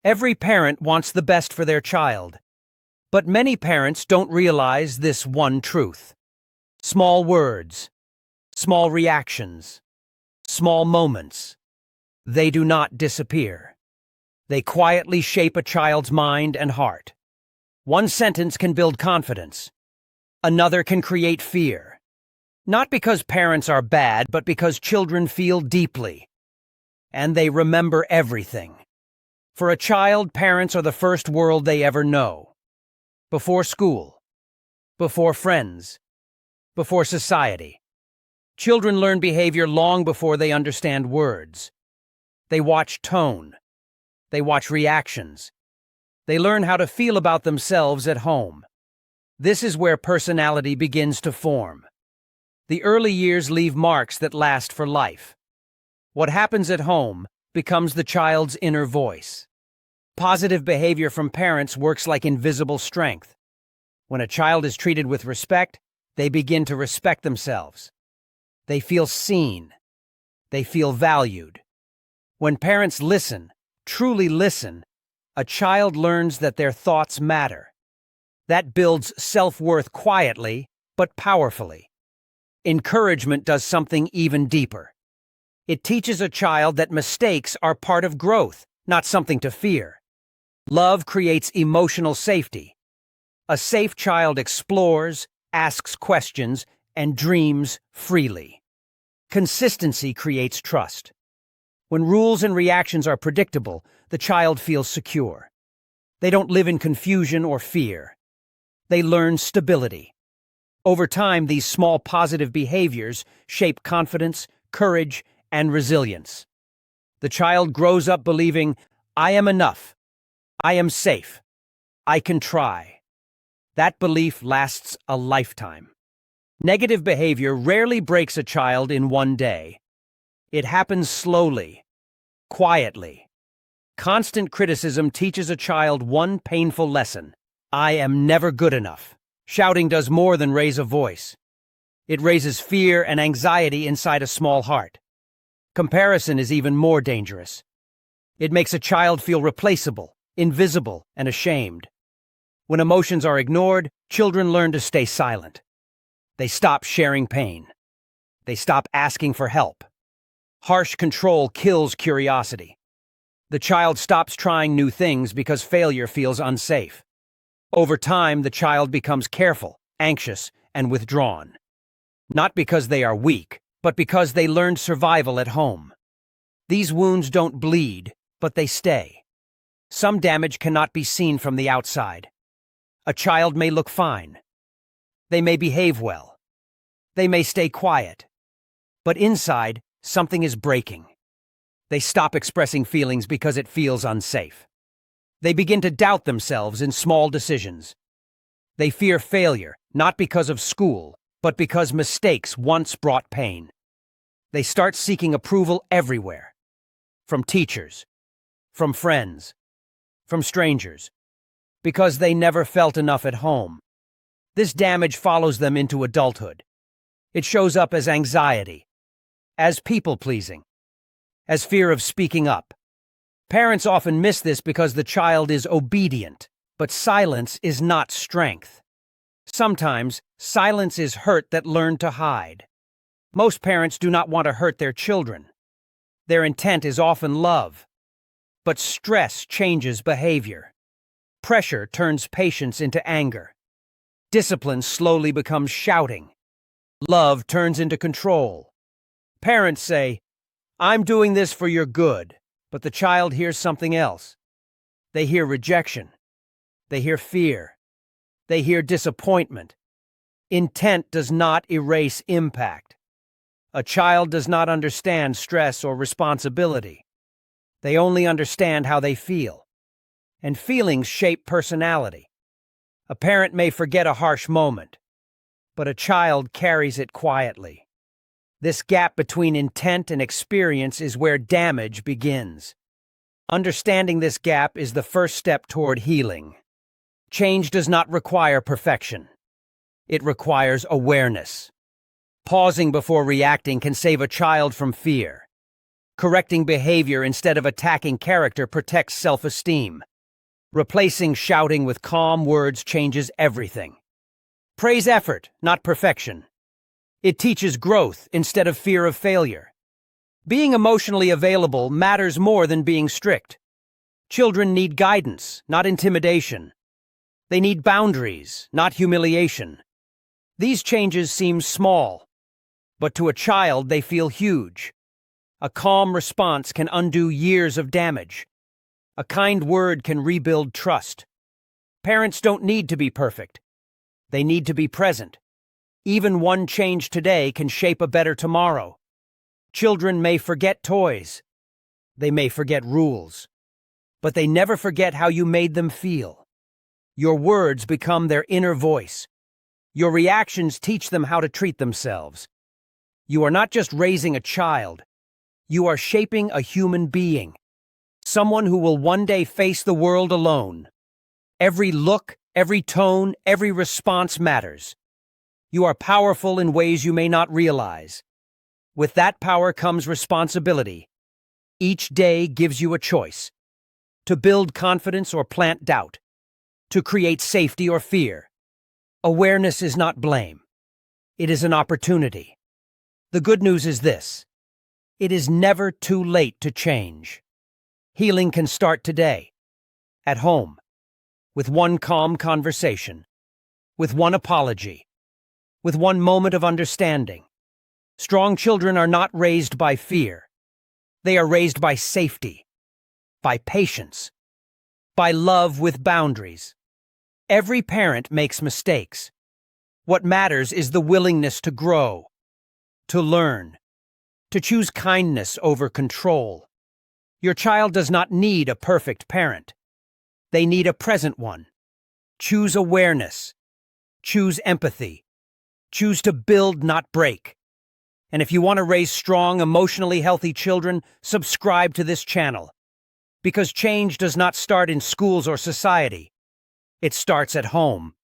Every parent wants the best for their child, but many parents don't realize this one truth. Small words, small reactions, small moments. They do not disappear. They quietly shape a child's mind and heart. One sentence can build confidence. Another can create fear. Not because parents are bad, but because children feel deeply. And they remember everything. For a child, parents are the first world they ever know. Before school, before friends, before society. Children learn behavior long before they understand words. They watch tone. They watch reactions. They learn how to feel about themselves at home. This is where personality begins to form. The early years leave marks that last for life. What happens at home becomes the child's inner voice. Positive behavior from parents works like invisible strength. When a child is treated with respect, they begin to respect themselves. They feel seen. They feel valued. When parents listen, truly listen, a child learns that their thoughts matter. That builds self-worth quietly, but powerfully. Encouragement does something even deeper. It teaches a child that mistakes are part of growth, not something to fear. Love creates emotional safety. A safe child explores, asks questions, and dreams freely. Consistency creates trust. When rules and reactions are predictable, the child feels secure. They don't live in confusion or fear. They learn stability. Over time, these small positive behaviors shape confidence, courage, and resilience. The child grows up believing, "I am enough. I am safe. I can try." That belief lasts a lifetime. Negative behavior rarely breaks a child in one day. It happens slowly, quietly. Constant criticism teaches a child one painful lesson. I am never good enough. Shouting does more than raise a voice. It raises fear and anxiety inside a small heart. Comparison is even more dangerous. It makes a child feel replaceable, invisible, and ashamed. When emotions are ignored, children learn to stay silent. They stop sharing pain. They stop asking for help. Harsh control kills curiosity. The child stops trying new things because failure feels unsafe. Over time, the child becomes careful, anxious, and withdrawn. Not because they are weak, but because they learned survival at home. These wounds don't bleed, but they stay. Some damage cannot be seen from the outside. A child may look fine. They may behave well. They may stay quiet. But inside, something is breaking. They stop expressing feelings because it feels unsafe. They begin to doubt themselves in small decisions. They fear failure, not because of school, but because mistakes once brought pain. They start seeking approval everywhere. From teachers, from friends, from strangers, because they never felt enough at home. This damage follows them into adulthood. It shows up as anxiety, as people-pleasing, as fear of speaking up. Parents often miss this because the child is obedient, but silence is not strength. Sometimes, silence is hurt that learned to hide. Most parents do not want to hurt their children. Their intent is often love. But stress changes behavior. Pressure turns patience into anger. Discipline slowly becomes shouting. Love turns into control. Parents say, "I'm doing this for your good," but the child hears something else. They hear rejection. They hear fear. They hear disappointment. Intent does not erase impact. A child does not understand stress or responsibility. They only understand how they feel. And feelings shape personality. A parent may forget a harsh moment, but a child carries it quietly. This gap between intent and experience is where damage begins. Understanding this gap is the first step toward healing. Change does not require perfection. It requires awareness. Pausing before reacting can save a child from fear. Correcting behavior instead of attacking character protects self-esteem. Replacing shouting with calm words changes everything. Praise effort, not perfection. It teaches growth instead of fear of failure. Being emotionally available matters more than being strict. Children need guidance, not intimidation. They need boundaries, not humiliation. These changes seem small, but to a child they feel huge. A calm response can undo years of damage. A kind word can rebuild trust. Parents don't need to be perfect. They need to be present. Even one change today can shape a better tomorrow. Children may forget toys. They may forget rules. But they never forget how you made them feel. Your words become their inner voice. Your reactions teach them how to treat themselves. You are not just raising a child. You are shaping a human being. Someone who will one day face the world alone. Every look, every tone, every response matters. You are powerful in ways you may not realize. With that power comes responsibility. Each day gives you a choice. To build confidence or plant doubt. To create safety or fear. Awareness is not blame. It is an opportunity. The good news is this: it is never too late to change. Healing can start today, at home, with one calm conversation, with one apology, with one moment of understanding. Strong children are not raised by fear. They are raised by safety, by patience, by love with boundaries. Every parent makes mistakes. What matters is the willingness to grow, to learn, to choose kindness over control. Your child does not need a perfect parent. They need a present one. Choose awareness. Choose empathy. Choose to build, not break. And if you want to raise strong, emotionally healthy children, subscribe to this channel. Because change does not start in schools or society. It starts at home.